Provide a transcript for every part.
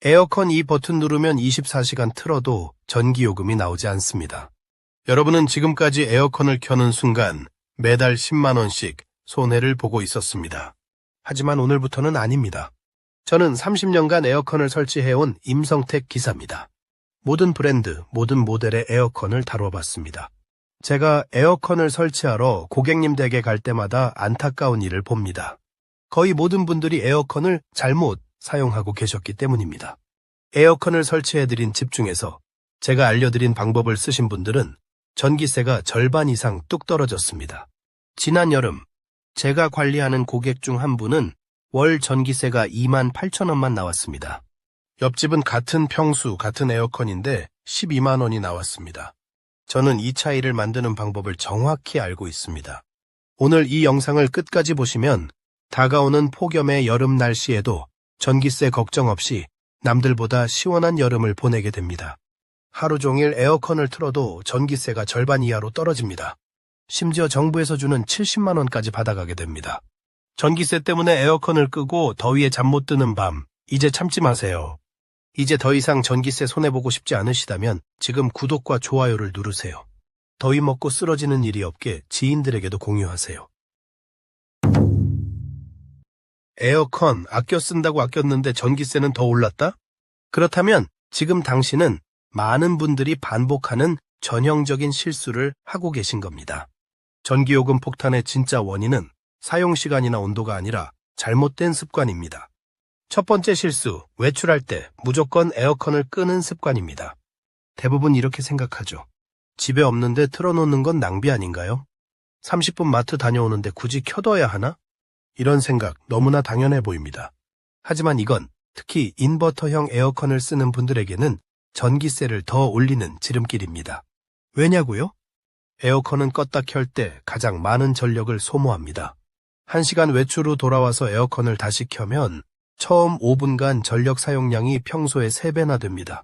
에어컨 이 버튼 누르면 24시간 틀어도 전기요금이 나오지 않습니다. 여러분은 지금까지 에어컨을 켜는 순간 매달 10만 원씩 손해를 보고 있었습니다. 하지만 오늘부터는 아닙니다. 저는 30년간 에어컨을 설치해온 임성택 기사입니다. 모든 브랜드, 모든 모델의 에어컨을 다뤄봤습니다. 제가 에어컨을 설치하러 고객님 댁에 갈 때마다 안타까운 일을 봅니다. 거의 모든 분들이 에어컨을 잘못 사용하고 계셨기 때문입니다. 에어컨을 설치해드린 집 중에서 제가 알려드린 방법을 쓰신 분들은 전기세가 절반 이상 뚝 떨어졌습니다. 지난 여름 제가 관리하는 고객 중 한 분은 월 전기세가 28,000원만 나왔습니다. 옆집은 같은 평수, 같은 에어컨인데 12만 원이 나왔습니다. 저는 이 차이를 만드는 방법을 정확히 알고 있습니다. 오늘 이 영상을 끝까지 보시면 다가오는 폭염의 여름 날씨에도 전기세 걱정 없이 남들보다 시원한 여름을 보내게 됩니다. 하루 종일 에어컨을 틀어도 전기세가 절반 이하로 떨어집니다. 심지어 정부에서 주는 70만 원까지 받아가게 됩니다. 전기세 때문에 에어컨을 끄고 더위에 잠 못 드는 밤, 이제 참지 마세요. 이제 더 이상 전기세 손해보고 싶지 않으시다면 지금 구독과 좋아요를 누르세요. 더위 먹고 쓰러지는 일이 없게 지인들에게도 공유하세요. 에어컨 아껴 쓴다고 아꼈는데 전기세는 더 올랐다? 그렇다면 지금 당신은 많은 분들이 반복하는 전형적인 실수를 하고 계신 겁니다. 전기요금 폭탄의 진짜 원인은 사용시간이나 온도가 아니라 잘못된 습관입니다. 첫 번째 실수, 외출할 때 무조건 에어컨을 끄는 습관입니다. 대부분 이렇게 생각하죠. 집에 없는데 틀어놓는 건 낭비 아닌가요? 30분 마트 다녀오는데 굳이 켜둬야 하나? 이런 생각 너무나 당연해 보입니다. 하지만 이건 특히 인버터형 에어컨을 쓰는 분들에게는 전기세를 더 올리는 지름길입니다. 왜냐고요? 에어컨은 껐다 켤 때 가장 많은 전력을 소모합니다. 1시간 외출 후 돌아와서 에어컨을 다시 켜면 처음 5분간 전력 사용량이 평소의 3배나 됩니다.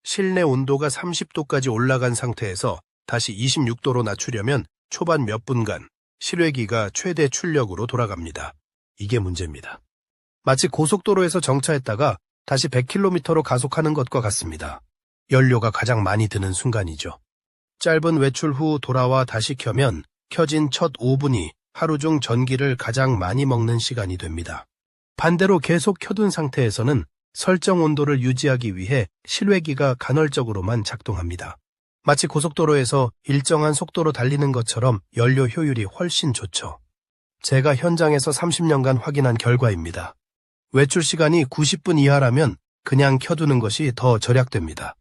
실내 온도가 30도까지 올라간 상태에서 다시 26도로 낮추려면 초반 몇 분간 실외기가 최대 출력으로 돌아갑니다. 이게 문제입니다. 마치 고속도로에서 정차했다가 다시 100km로 가속하는 것과 같습니다. 연료가 가장 많이 드는 순간이죠. 짧은 외출 후 돌아와 다시 켜면 켜진 첫 5분이 하루 중 전기를 가장 많이 먹는 시간이 됩니다. 반대로 계속 켜둔 상태에서는 설정 온도를 유지하기 위해 실외기가 간헐적으로만 작동합니다. 마치 고속도로에서 일정한 속도로 달리는 것처럼 연료 효율이 훨씬 좋죠. 제가 현장에서 30년간 확인한 결과입니다. 외출 시간이 90분 이하라면 그냥 켜두는 것이 더 절약됩니다.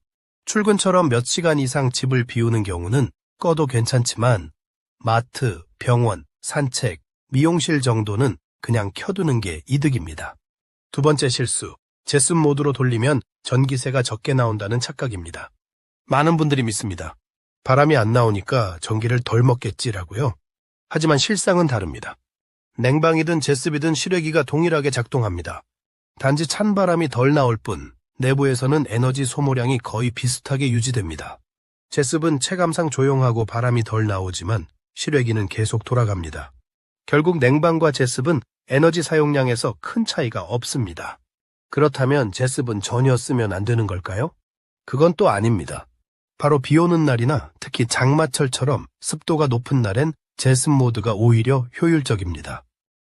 출근처럼 몇 시간 이상 집을 비우는 경우는 꺼도 괜찮지만 마트, 병원, 산책, 미용실 정도는 그냥 켜두는 게 이득입니다. 두 번째 실수, 제습 모드로 돌리면 전기세가 적게 나온다는 착각입니다. 많은 분들이 믿습니다. 바람이 안 나오니까 전기를 덜 먹겠지라고요. 하지만 실상은 다릅니다. 냉방이든 제습이든 실외기가 동일하게 작동합니다. 단지 찬바람이 덜 나올 뿐 내부에서는 에너지 소모량이 거의 비슷하게 유지됩니다. 제습은 체감상 조용하고 바람이 덜 나오지만 실외기는 계속 돌아갑니다. 결국 냉방과 제습은 에너지 사용량에서 큰 차이가 없습니다. 그렇다면 제습은 전혀 쓰면 안 되는 걸까요? 그건 또 아닙니다. 바로 비 오는 날이나 특히 장마철처럼 습도가 높은 날엔 제습 모드가 오히려 효율적입니다.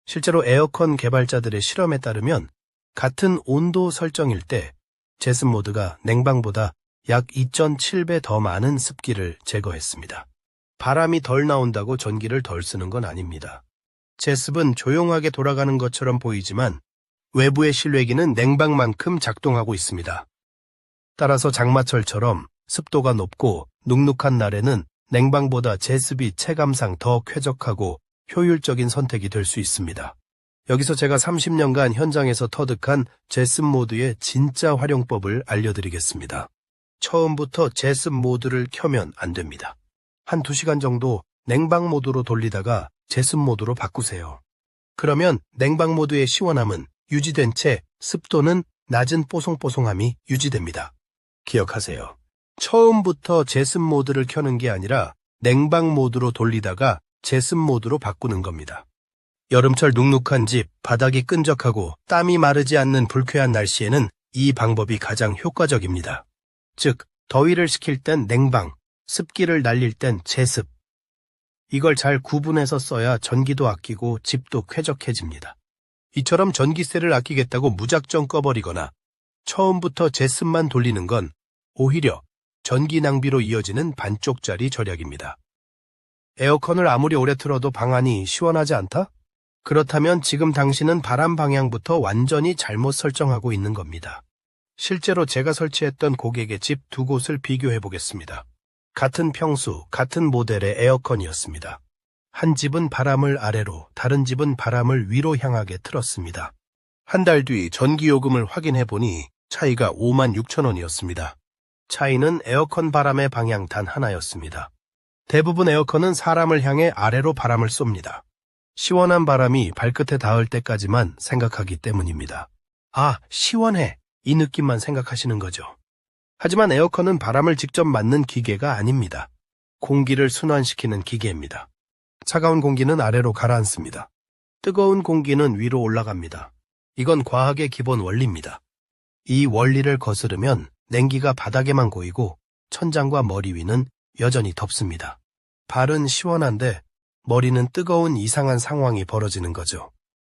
실제로 에어컨 개발자들의 실험에 따르면 같은 온도 설정일 때 제습 모드가 냉방보다 약 2.7배 더 많은 습기를 제거했습니다. 바람이 덜 나온다고 전기를 덜 쓰는 건 아닙니다. 제습은 조용하게 돌아가는 것처럼 보이지만 외부의 실외기는 냉방만큼 작동하고 있습니다. 따라서 장마철처럼 습도가 높고 눅눅한 날에는 냉방보다 제습이 체감상 더 쾌적하고 효율적인 선택이 될 수 있습니다. 여기서 제가 30년간 현장에서 터득한 제습 모드의 진짜 활용법을 알려드리겠습니다. 처음부터 제습 모드를 켜면 안 됩니다. 한 2시간 정도 냉방 모드로 돌리다가 제습 모드로 바꾸세요. 그러면 냉방 모드의 시원함은 유지된 채 습도는 낮은 뽀송뽀송함이 유지됩니다. 기억하세요. 처음부터 제습 모드를 켜는 게 아니라 냉방 모드로 돌리다가 제습 모드로 바꾸는 겁니다. 여름철 눅눅한 집, 바닥이 끈적하고 땀이 마르지 않는 불쾌한 날씨에는 이 방법이 가장 효과적입니다. 즉, 더위를 식힐 땐 냉방, 습기를 날릴 땐 제습. 이걸 잘 구분해서 써야 전기도 아끼고 집도 쾌적해집니다. 이처럼 전기세를 아끼겠다고 무작정 꺼버리거나 처음부터 제습만 돌리는 건 오히려 전기 낭비로 이어지는 반쪽짜리 절약입니다. 에어컨을 아무리 오래 틀어도 방 안이 시원하지 않다? 그렇다면 지금 당신은 바람 방향부터 완전히 잘못 설정하고 있는 겁니다. 실제로 제가 설치했던 고객의 집 두 곳을 비교해 보겠습니다. 같은 평수, 같은 모델의 에어컨이었습니다. 한 집은 바람을 아래로, 다른 집은 바람을 위로 향하게 틀었습니다. 한 달 뒤 전기요금을 확인해 보니 차이가 56,000원이었습니다. 차이는 에어컨 바람의 방향 단 하나였습니다. 대부분 에어컨은 사람을 향해 아래로 바람을 쏩니다. 시원한 바람이 발끝에 닿을 때까지만 생각하기 때문입니다. 아, 시원해. 이 느낌만 생각하시는 거죠. 하지만 에어컨은 바람을 직접 맞는 기계가 아닙니다. 공기를 순환시키는 기계입니다. 차가운 공기는 아래로 가라앉습니다. 뜨거운 공기는 위로 올라갑니다. 이건 과학의 기본 원리입니다. 이 원리를 거스르면 냉기가 바닥에만 고이고 천장과 머리 위는 여전히 덥습니다. 발은 시원한데 머리는 뜨거운 이상한 상황이 벌어지는 거죠.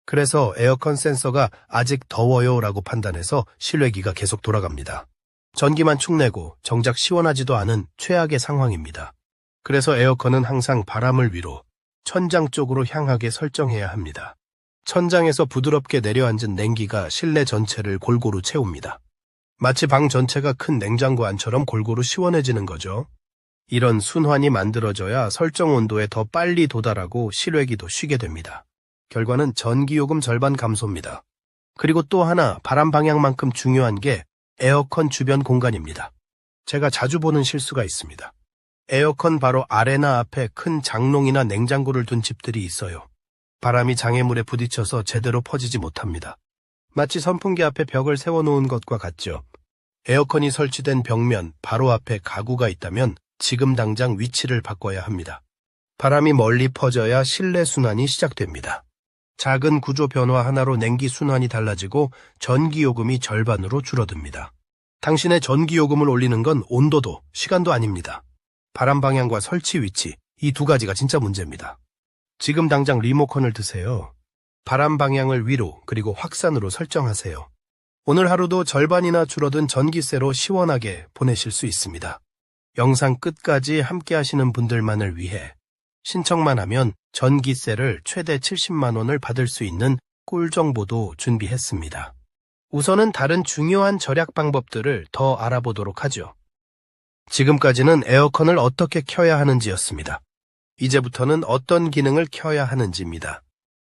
그래서 에어컨 센서가 아직 더워요 라고 판단해서 실외기가 계속 돌아갑니다. 전기만 축 내고 정작 시원하지도 않은 최악의 상황입니다. 그래서 에어컨은 항상 바람을 위로, 천장 쪽으로 향하게 설정해야 합니다. 천장에서 부드럽게 내려앉은 냉기가 실내 전체를 골고루 채웁니다. 마치 방 전체가 큰 냉장고 안처럼 골고루 시원해지는 거죠. 이런 순환이 만들어져야 설정 온도에 더 빨리 도달하고 실외기도 쉬게 됩니다. 결과는 전기요금 절반 감소입니다. 그리고 또 하나 바람 방향만큼 중요한 게 에어컨 주변 공간입니다. 제가 자주 보는 실수가 있습니다. 에어컨 바로 아래나 앞에 큰 장롱이나 냉장고를 둔 집들이 있어요. 바람이 장애물에 부딪혀서 제대로 퍼지지 못합니다. 마치 선풍기 앞에 벽을 세워놓은 것과 같죠. 에어컨이 설치된 벽면 바로 앞에 가구가 있다면 지금 당장 위치를 바꿔야 합니다. 바람이 멀리 퍼져야 실내 순환이 시작됩니다. 작은 구조 변화 하나로 냉기 순환이 달라지고 전기요금이 절반으로 줄어듭니다. 당신의 전기요금을 올리는 건 온도도, 시간도 아닙니다. 바람 방향과 설치 위치, 이 두 가지가 진짜 문제입니다. 지금 당장 리모컨을 드세요. 바람 방향을 위로 그리고 확산으로 설정하세요. 오늘 하루도 절반이나 줄어든 전기세로 시원하게 보내실 수 있습니다. 영상 끝까지 함께 하시는 분들만을 위해 신청만 하면 전기세를 최대 70만 원을 받을 수 있는 꿀 정보도 준비했습니다. 우선은 다른 중요한 절약 방법들을 더 알아보도록 하죠. 지금까지는 에어컨을 어떻게 켜야 하는지였습니다. 이제부터는 어떤 기능을 켜야 하는지입니다.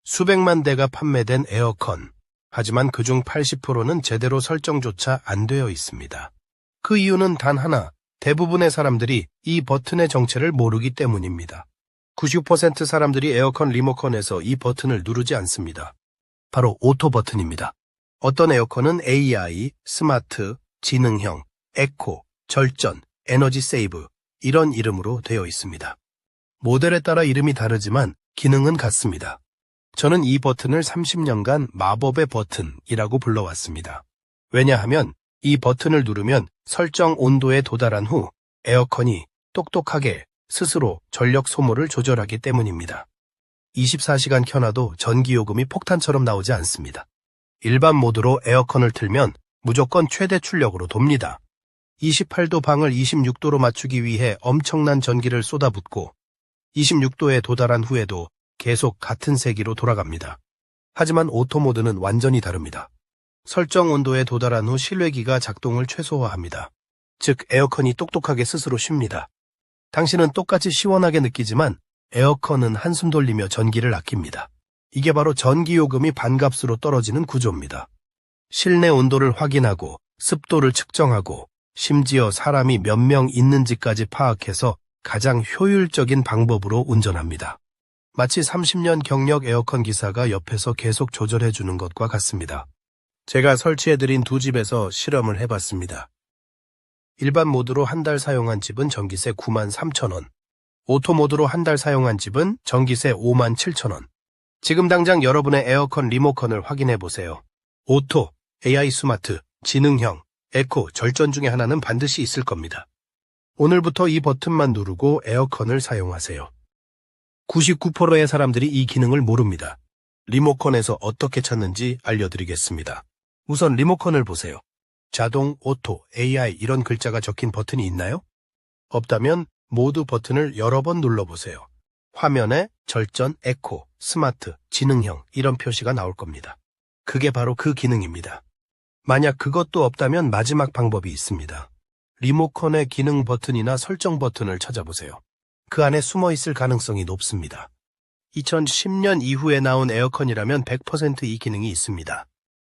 수백만 대가 판매된 에어컨. 하지만 그중 80%는 제대로 설정조차 안 되어 있습니다. 그 이유는 단 하나, 대부분의 사람들이 이 버튼의 정체를 모르기 때문입니다. 90% 사람들이 에어컨 리모컨에서 이 버튼을 누르지 않습니다. 바로 오토 버튼입니다. 어떤 에어컨은 AI, 스마트, 지능형, 에코, 절전, 에너지 세이브 이런 이름으로 되어 있습니다. 모델에 따라 이름이 다르지만 기능은 같습니다. 저는 이 버튼을 30년간 마법의 버튼이라고 불러왔습니다. 왜냐하면 이 버튼을 누르면 설정 온도에 도달한 후 에어컨이 똑똑하게 스스로 전력 소모를 조절하기 때문입니다. 24시간 켜놔도 전기요금이 폭탄처럼 나오지 않습니다. 일반 모드로 에어컨을 틀면 무조건 최대 출력으로 돕니다. 28도 방을 26도로 맞추기 위해 엄청난 전기를 쏟아붓고 26도에 도달한 후에도 계속 같은 세기로 돌아갑니다. 하지만 오토 모드는 완전히 다릅니다. 설정 온도에 도달한 후 실외기가 작동을 최소화합니다. 즉 에어컨이 똑똑하게 스스로 쉽니다. 당신은 똑같이 시원하게 느끼지만 에어컨은 한숨 돌리며 전기를 아낍니다. 이게 바로 전기요금이 반값으로 떨어지는 구조입니다. 실내 온도를 확인하고 습도를 측정하고 심지어 사람이 몇 명 있는지까지 파악해서 가장 효율적인 방법으로 운전합니다. 마치 30년 경력 에어컨 기사가 옆에서 계속 조절해주는 것과 같습니다. 제가 설치해드린 두 집에서 실험을 해봤습니다. 일반 모드로 한 달 사용한 집은 전기세 93,000원, 오토 모드로 한 달 사용한 집은 전기세 57,000원. 지금 당장 여러분의 에어컨 리모컨을 확인해보세요. 오토, AI 스마트, 지능형, 에코, 절전 중에 하나는 반드시 있을 겁니다. 오늘부터 이 버튼만 누르고 에어컨을 사용하세요. 99%의 사람들이 이 기능을 모릅니다. 리모컨에서 어떻게 찾는지 알려드리겠습니다. 우선 리모컨을 보세요. 자동, 오토, AI 이런 글자가 적힌 버튼이 있나요? 없다면 모두 버튼을 여러 번 눌러보세요. 화면에 절전, 에코, 스마트, 지능형 이런 표시가 나올 겁니다. 그게 바로 그 기능입니다. 만약 그것도 없다면 마지막 방법이 있습니다. 리모컨의 기능 버튼이나 설정 버튼을 찾아보세요. 그 안에 숨어 있을 가능성이 높습니다. 2010년 이후에 나온 에어컨이라면 100% 이 기능이 있습니다.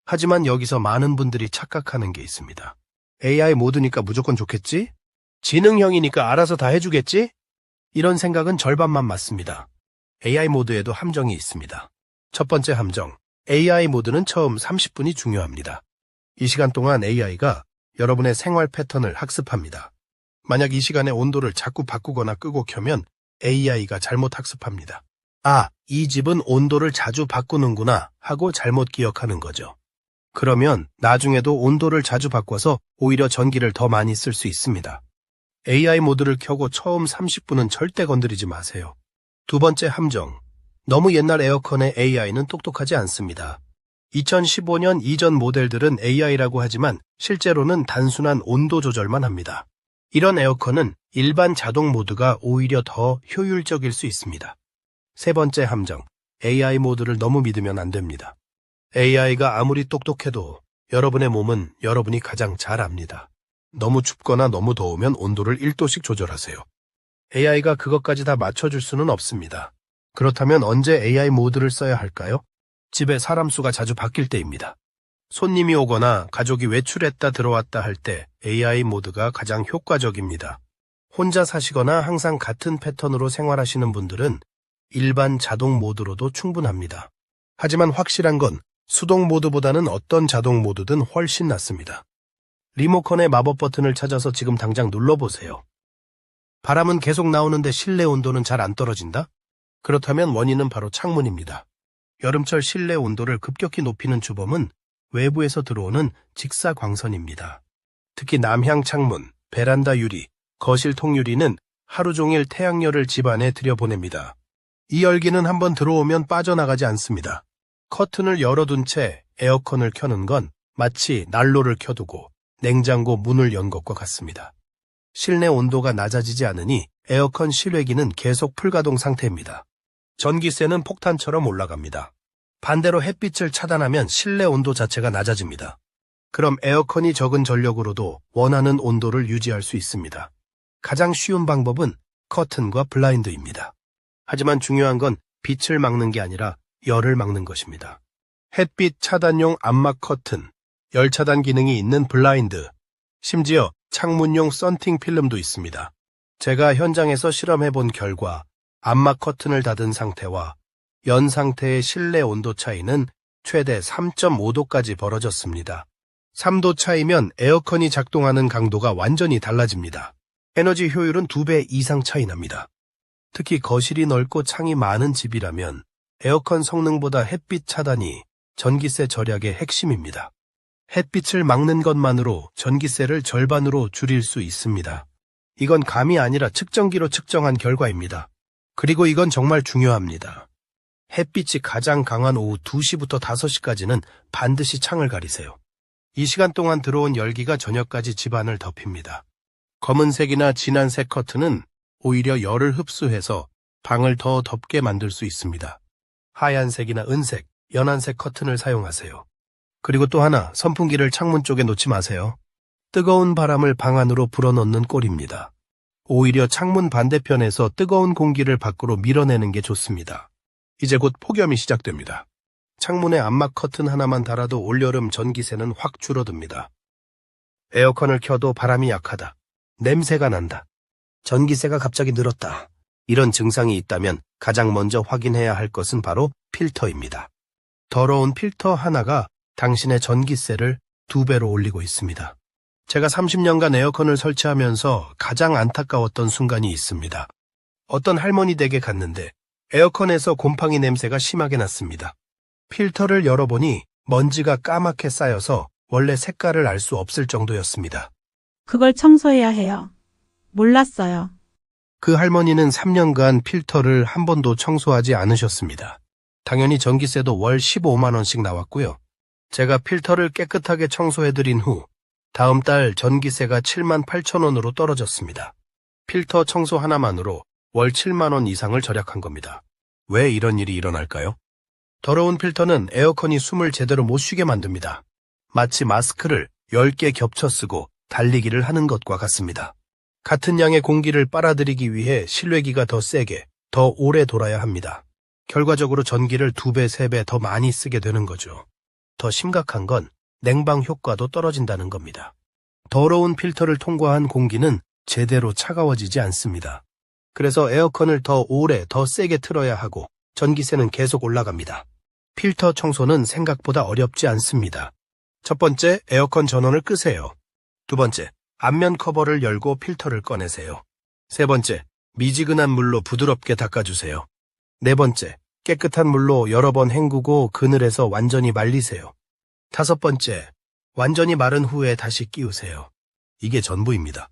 하지만 여기서 많은 분들이 착각하는 게 있습니다. AI 모드니까 무조건 좋겠지? 지능형이니까 알아서 다 해주겠지? 이런 생각은 절반만 맞습니다. AI 모드에도 함정이 있습니다. 첫 번째 함정, AI 모드는 처음 30분이 중요합니다. 이 시간 동안 AI가 여러분의 생활 패턴을 학습합니다. 만약 이 시간에 온도를 자꾸 바꾸거나 끄고 켜면 AI가 잘못 학습합니다. 아, 이 집은 온도를 자주 바꾸는구나 하고 잘못 기억하는 거죠. 그러면 나중에도 온도를 자주 바꿔서 오히려 전기를 더 많이 쓸 수 있습니다. AI 모드를 켜고 처음 30분은 절대 건드리지 마세요. 두 번째 함정, 너무 옛날 에어컨의 AI는 똑똑하지 않습니다. 2015년 이전 모델들은 AI라고 하지만 실제로는 단순한 온도 조절만 합니다. 이런 에어컨은 일반 자동 모드가 오히려 더 효율적일 수 있습니다. 세 번째 함정, AI 모드를 너무 믿으면 안 됩니다. AI가 아무리 똑똑해도 여러분의 몸은 여러분이 가장 잘 압니다. 너무 춥거나 너무 더우면 온도를 1도씩 조절하세요. AI가 그것까지 다 맞춰줄 수는 없습니다. 그렇다면 언제 AI 모드를 써야 할까요? 집에 사람 수가 자주 바뀔 때입니다. 손님이 오거나 가족이 외출했다 들어왔다 할 때 AI 모드가 가장 효과적입니다. 혼자 사시거나 항상 같은 패턴으로 생활하시는 분들은 일반 자동 모드로도 충분합니다. 하지만 확실한 건 수동 모드보다는 어떤 자동 모드든 훨씬 낫습니다. 리모컨의 마법 버튼을 찾아서 지금 당장 눌러보세요. 바람은 계속 나오는데 실내 온도는 잘 안 떨어진다? 그렇다면 원인은 바로 창문입니다. 여름철 실내 온도를 급격히 높이는 주범은 외부에서 들어오는 직사광선입니다. 특히 남향 창문, 베란다 유리, 거실 통유리는 하루 종일 태양열을 집 안에 들여보냅니다. 이 열기는 한번 들어오면 빠져나가지 않습니다. 커튼을 열어둔 채 에어컨을 켜는 건 마치 난로를 켜두고 냉장고 문을 연 것과 같습니다. 실내 온도가 낮아지지 않으니 에어컨 실외기는 계속 풀가동 상태입니다. 전기세는 폭탄처럼 올라갑니다. 반대로 햇빛을 차단하면 실내 온도 자체가 낮아집니다. 그럼 에어컨이 적은 전력으로도 원하는 온도를 유지할 수 있습니다. 가장 쉬운 방법은 커튼과 블라인드입니다. 하지만 중요한 건 빛을 막는 게 아니라 열을 막는 것입니다. 햇빛 차단용 암막 커튼, 열 차단 기능이 있는 블라인드, 심지어 창문용 썬팅 필름도 있습니다. 제가 현장에서 실험해본 결과 암막 커튼을 닫은 상태와 연 상태의 실내 온도 차이는 최대 3.5도까지 벌어졌습니다. 3도 차이면 에어컨이 작동하는 강도가 완전히 달라집니다. 에너지 효율은 2배 이상 차이 납니다. 특히 거실이 넓고 창이 많은 집이라면 에어컨 성능보다 햇빛 차단이 전기세 절약의 핵심입니다. 햇빛을 막는 것만으로 전기세를 절반으로 줄일 수 있습니다. 이건 감이 아니라 측정기로 측정한 결과입니다. 그리고 이건 정말 중요합니다. 햇빛이 가장 강한 오후 2시부터 5시까지는 반드시 창을 가리세요. 이 시간 동안 들어온 열기가 저녁까지 집안을 덮입니다. 검은색이나 진한색 커튼은 오히려 열을 흡수해서 방을 더 덥게 만들 수 있습니다. 하얀색이나 은색, 연한색 커튼을 사용하세요. 그리고 또 하나, 선풍기를 창문 쪽에 놓지 마세요. 뜨거운 바람을 방 안으로 불어넣는 꼴입니다. 오히려 창문 반대편에서 뜨거운 공기를 밖으로 밀어내는 게 좋습니다. 이제 곧 폭염이 시작됩니다. 창문에 암막 커튼 하나만 달아도 올여름 전기세는 확 줄어듭니다. 에어컨을 켜도 바람이 약하다. 냄새가 난다. 전기세가 갑자기 늘었다. 이런 증상이 있다면 가장 먼저 확인해야 할 것은 바로 필터입니다. 더러운 필터 하나가 당신의 전기세를 2배로 올리고 있습니다. 제가 30년간 에어컨을 설치하면서 가장 안타까웠던 순간이 있습니다. 어떤 할머니 댁에 갔는데 에어컨에서 곰팡이 냄새가 심하게 났습니다. 필터를 열어보니 먼지가 까맣게 쌓여서 원래 색깔을 알 수 없을 정도였습니다. 그걸 청소해야 해요. 몰랐어요. 그 할머니는 3년간 필터를 한 번도 청소하지 않으셨습니다. 당연히 전기세도 월 15만 원씩 나왔고요. 제가 필터를 깨끗하게 청소해드린 후 다음 달 전기세가 7만 8천 원으로 떨어졌습니다. 필터 청소 하나만으로 월 7만 원 이상을 절약한 겁니다. 왜 이런 일이 일어날까요? 더러운 필터는 에어컨이 숨을 제대로 못 쉬게 만듭니다. 마치 마스크를 10개 겹쳐 쓰고 달리기를 하는 것과 같습니다. 같은 양의 공기를 빨아들이기 위해 실외기가 더 세게, 더 오래 돌아야 합니다. 결과적으로 전기를 2배, 3배 더 많이 쓰게 되는 거죠. 더 심각한 건 냉방 효과도 떨어진다는 겁니다. 더러운 필터를 통과한 공기는 제대로 차가워지지 않습니다. 그래서 에어컨을 더 오래, 더 세게 틀어야 하고 전기세는 계속 올라갑니다. 필터 청소는 생각보다 어렵지 않습니다. 첫 번째, 에어컨 전원을 끄세요. 두 번째, 앞면 커버를 열고 필터를 꺼내세요. 세 번째, 미지근한 물로 부드럽게 닦아주세요. 네 번째, 깨끗한 물로 여러 번 헹구고 그늘에서 완전히 말리세요. 다섯 번째, 완전히 마른 후에 다시 끼우세요. 이게 전부입니다.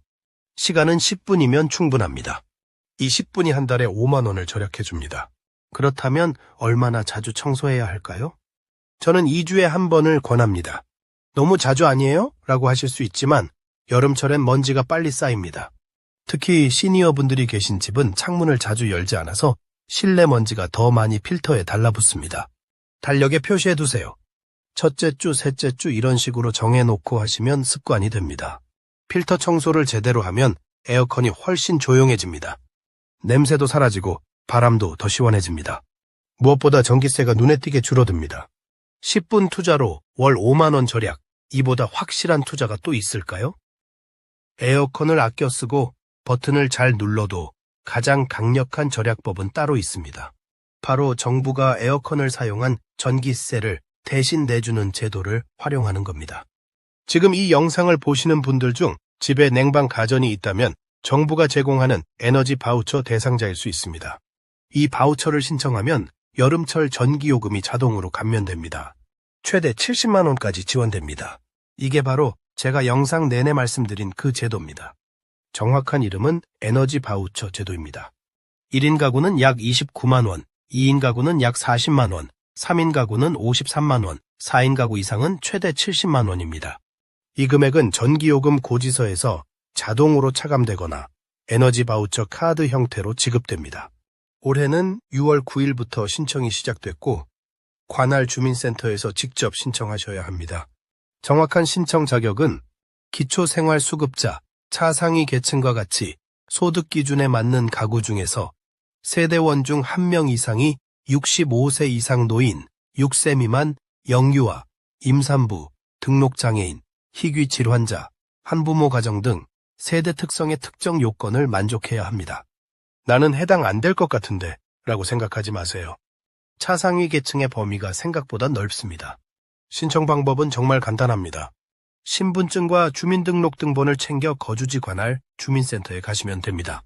시간은 10분이면 충분합니다. 이 10분이 한 달에 5만 원을 절약해줍니다. 그렇다면 얼마나 자주 청소해야 할까요? 저는 2주에 한 번을 권합니다. 너무 자주 아니에요? 라고 하실 수 있지만 여름철엔 먼지가 빨리 쌓입니다. 특히 시니어 분들이 계신 집은 창문을 자주 열지 않아서 실내 먼지가 더 많이 필터에 달라붙습니다. 달력에 표시해두세요. 첫째 주, 셋째 주 이런 식으로 정해놓고 하시면 습관이 됩니다. 필터 청소를 제대로 하면 에어컨이 훨씬 조용해집니다. 냄새도 사라지고 바람도 더 시원해집니다. 무엇보다 전기세가 눈에 띄게 줄어듭니다. 10분 투자로 월 5만 원 절약, 이보다 확실한 투자가 또 있을까요? 에어컨을 아껴 쓰고 버튼을 잘 눌러도 가장 강력한 절약법은 따로 있습니다. 바로 정부가 에어컨을 사용한 전기세를 대신 내주는 제도를 활용하는 겁니다. 지금 이 영상을 보시는 분들 중 집에 냉방 가전이 있다면 정부가 제공하는 에너지 바우처 대상자일 수 있습니다. 이 바우처를 신청하면 여름철 전기요금이 자동으로 감면됩니다. 최대 70만 원까지 지원됩니다. 이게 바로 제가 영상 내내 말씀드린 그 제도입니다. 정확한 이름은 에너지 바우처 제도입니다. 1인 가구는 약 29만 원, 2인 가구는 약 40만 원, 3인 가구는 53만 원, 4인 가구 이상은 최대 70만 원입니다. 이 금액은 전기요금 고지서에서 자동으로 차감되거나 에너지 바우처 카드 형태로 지급됩니다. 올해는 6월 9일부터 신청이 시작됐고 관할 주민센터에서 직접 신청하셔야 합니다. 정확한 신청 자격은 기초생활수급자, 차상위 계층과 같이 소득 기준에 맞는 가구 중에서 세대원 중 1명 이상이 65세 이상 노인, 6세 미만, 영유아, 임산부, 등록장애인, 희귀 질환자, 한부모 가정 등 세대 특성의 특정 요건을 만족해야 합니다. 나는 해당 안 될 것 같은데 라고 생각하지 마세요. 차상위 계층의 범위가 생각보다 넓습니다. 신청 방법은 정말 간단합니다. 신분증과 주민등록등본을 챙겨 거주지 관할 주민센터에 가시면 됩니다.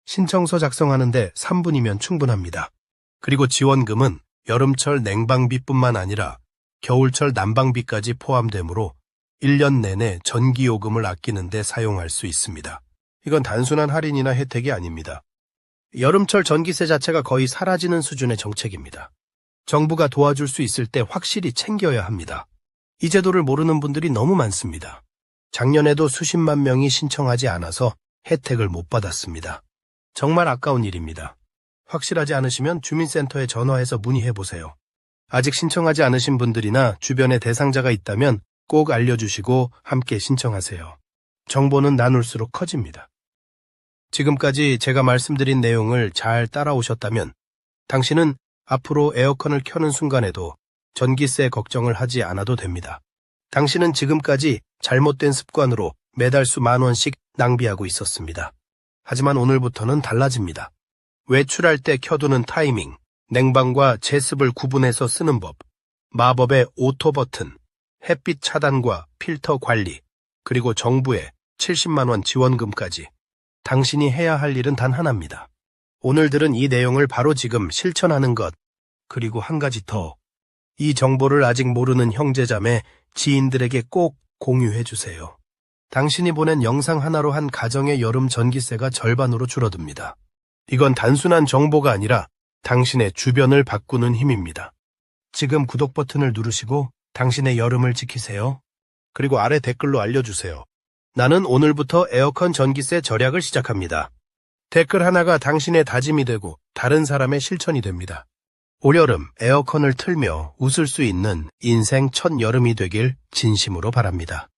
신청서 작성하는데 3분이면 충분합니다. 그리고 지원금은 여름철 냉방비뿐만 아니라 겨울철 난방비까지 포함되므로 1년 내내 전기요금을 아끼는 데 사용할 수 있습니다. 이건 단순한 할인이나 혜택이 아닙니다. 여름철 전기세 자체가 거의 사라지는 수준의 정책입니다. 정부가 도와줄 수 있을 때 확실히 챙겨야 합니다. 이 제도를 모르는 분들이 너무 많습니다. 작년에도 수십만 명이 신청하지 않아서 혜택을 못 받았습니다. 정말 아까운 일입니다. 확실하지 않으시면 주민센터에 전화해서 문의해보세요. 아직 신청하지 않으신 분들이나 주변에 대상자가 있다면 꼭 알려주시고 함께 신청하세요. 정보는 나눌수록 커집니다. 지금까지 제가 말씀드린 내용을 잘 따라오셨다면 당신은 앞으로 에어컨을 켜는 순간에도 전기세 걱정을 하지 않아도 됩니다. 당신은 지금까지 잘못된 습관으로 매달 수만 원씩 낭비하고 있었습니다. 하지만 오늘부터는 달라집니다. 외출할 때 켜두는 타이밍, 냉방과 제습을 구분해서 쓰는 법, 마법의 오토 버튼, 햇빛 차단과 필터 관리, 그리고 정부의 70만 원 지원금까지 당신이 해야 할 일은 단 하나입니다. 오늘 들은 이 내용을 바로 지금 실천하는 것, 그리고 한 가지 더. 이 정보를 아직 모르는 형제자매, 지인들에게 꼭 공유해 주세요. 당신이 보낸 영상 하나로 한 가정의 여름 전기세가 절반으로 줄어듭니다. 이건 단순한 정보가 아니라 당신의 주변을 바꾸는 힘입니다. 지금 구독 버튼을 누르시고 당신의 여름을 지키세요. 그리고 아래 댓글로 알려주세요. 나는 오늘부터 에어컨 전기세 절약을 시작합니다. 댓글 하나가 당신의 다짐이 되고 다른 사람의 실천이 됩니다. 올여름 에어컨을 틀며 웃을 수 있는 인생 첫 여름이 되길 진심으로 바랍니다.